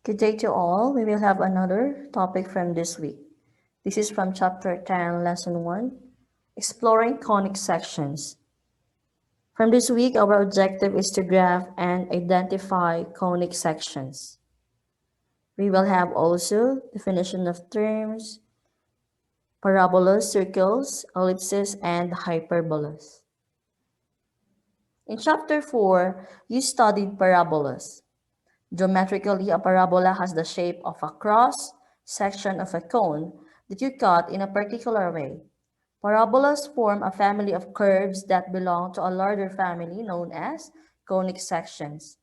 Good day to all. We will have another topic from this week. This is from Chapter 10, Lesson 1, Exploring Conic Sections. From this week, our objective is to graph and identify conic sections. We will have also definition of terms, parabolas, circles, ellipses, and hyperbolas. In Chapter 4, you studied parabolas. Geometrically, a parabola has the shape of a cross section of a cone that you cut in a particular way. Parabolas form a family of curves that belong to a larger family known as conic sections.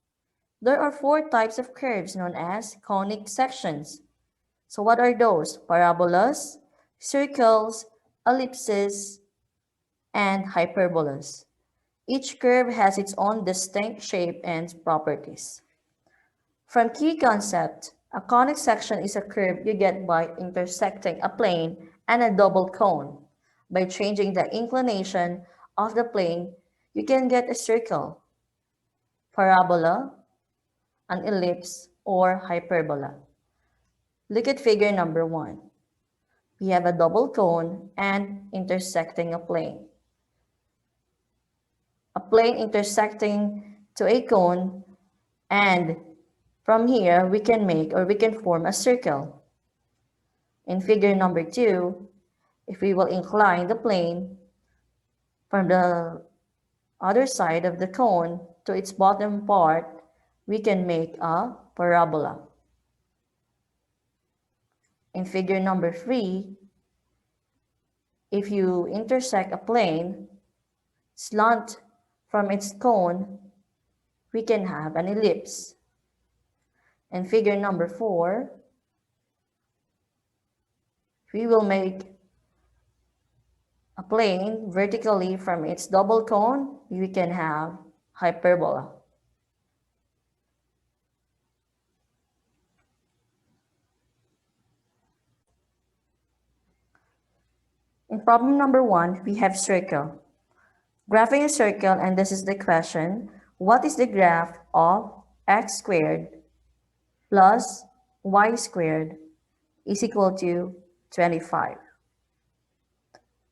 There are 4 types of curves known as conic sections. So what are those? Parabolas, circles, ellipses, and hyperbolas. Each curve has its own distinct shape and properties. From key concept, a conic section is a curve you get by intersecting a plane and a double cone. By changing the inclination of the plane, you can get a circle, parabola, an ellipse, or hyperbola. Look at figure number 1. We have a double cone and intersecting a plane. A plane intersecting to a cone, and from here we can form a circle. In figure number 2, if we will incline the plane from the other side of the cone to its bottom part, we can make a parabola. In figure number 3, if you intersect a plane, slant from its cone, we can have an ellipse. In figure number 4, we will make a plane vertically from its double cone, we can have hyperbola. In problem number 1, we have circle. Graphing a circle, and this is the question, what is the graph of x squared plus y squared is equal to 25?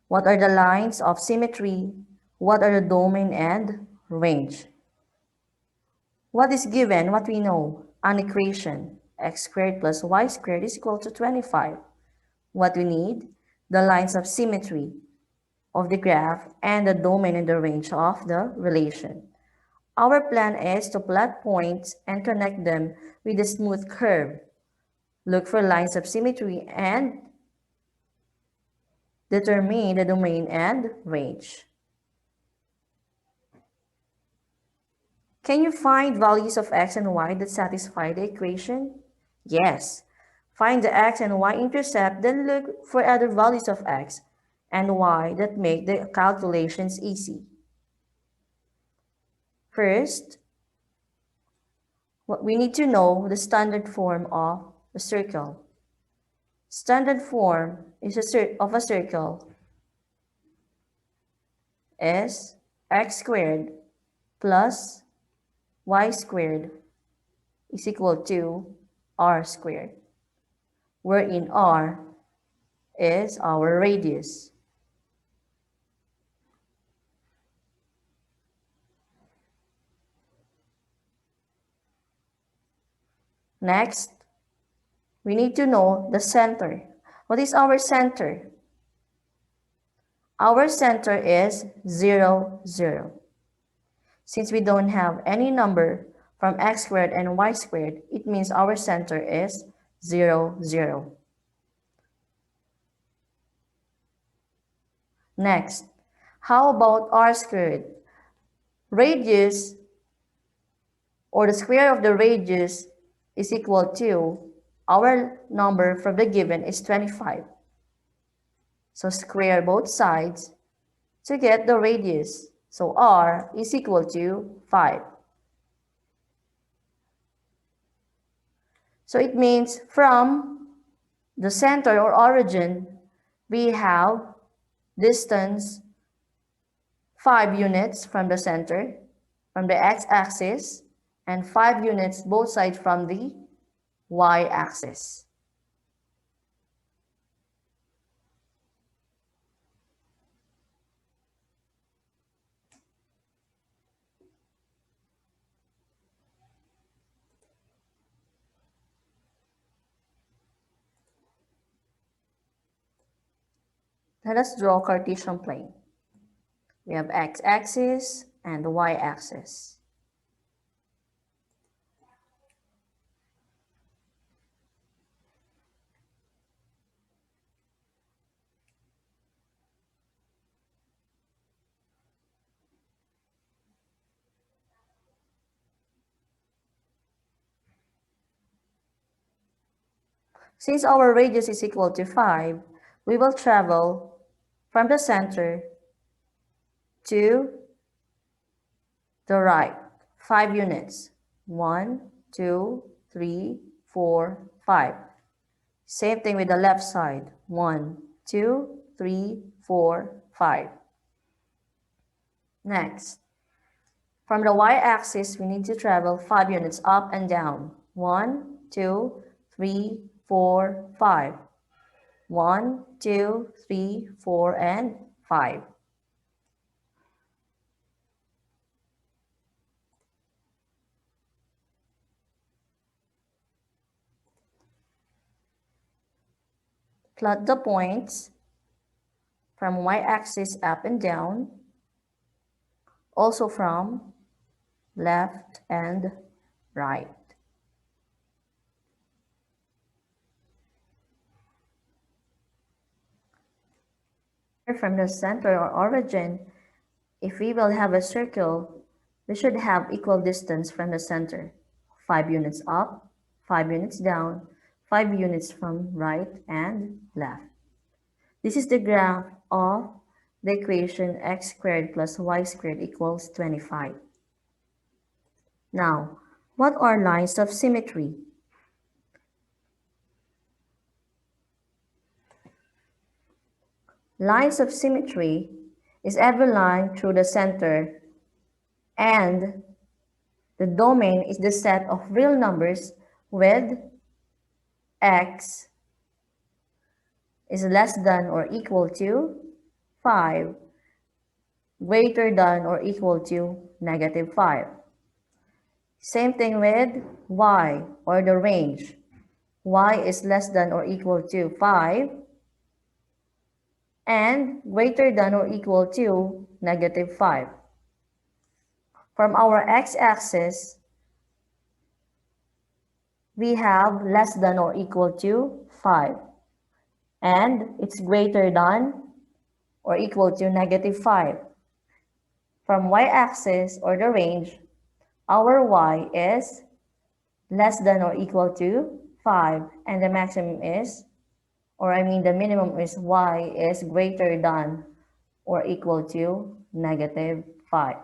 What are the lines of symmetry? What are the domain and range? What is given? What we know? An equation, x squared plus y squared is equal to 25. What we need? The lines of symmetry of the graph and the domain and the range of the relation. Our plan is to plot points and connect them with a smooth curve. Look for lines of symmetry and determine the domain and range. Can you find values of x and y that satisfy the equation? Yes. Find the x and y intercept, then look for other values of x and y that make the calculations easy. First, we need to know the standard form of a circle. Standard form of a circle is x squared plus y squared is equal to r squared, wherein r is our radius. Next, we need to know the center. What is our center? Our center is 0, 0. Since we don't have any number from x squared and y squared, it means our center is 0, 0. Next, how about r squared? Radius, or the square of the radius, is equal to, our number from the given is 25. So square both sides to get the radius. So r is equal to 5. So it means from the center or origin, we have distance 5 units from the center, from the x-axis, and 5 units both sides from the y-axis. Let us draw a Cartesian plane. We have x-axis and the y-axis. Since our radius is equal to 5, we will travel from the center to the right, 5 units. 1, 2, 3, 4, 5. Same thing with the left side. 1, 2, 3, 4, 5. Next, from the y-axis, we need to travel 5 units up and down. 1, 2, 3, 4, 5. 1, 2, 3, 4, and 5. Plot the points from y-axis up and down, also from left and right. From the center or origin, if we will have a circle, we should have equal distance from the center. 5 units up, 5 units down, 5 units from right and left. This is the graph of the equation x squared plus y squared equals 25. Now, what are lines of symmetry? Lines of symmetry is every line through the center, and the domain is the set of real numbers with x is less than or equal to 5, greater than or equal to -5. Same thing with y, or the range. Y is less than or equal to 5 and greater than or equal to -5. From our x-axis, we have less than or equal to 5, and it's greater than or equal to -5. From y-axis, or the range, our y is less than or equal to 5, and the maximum is, the minimum is y is greater than or equal to -5.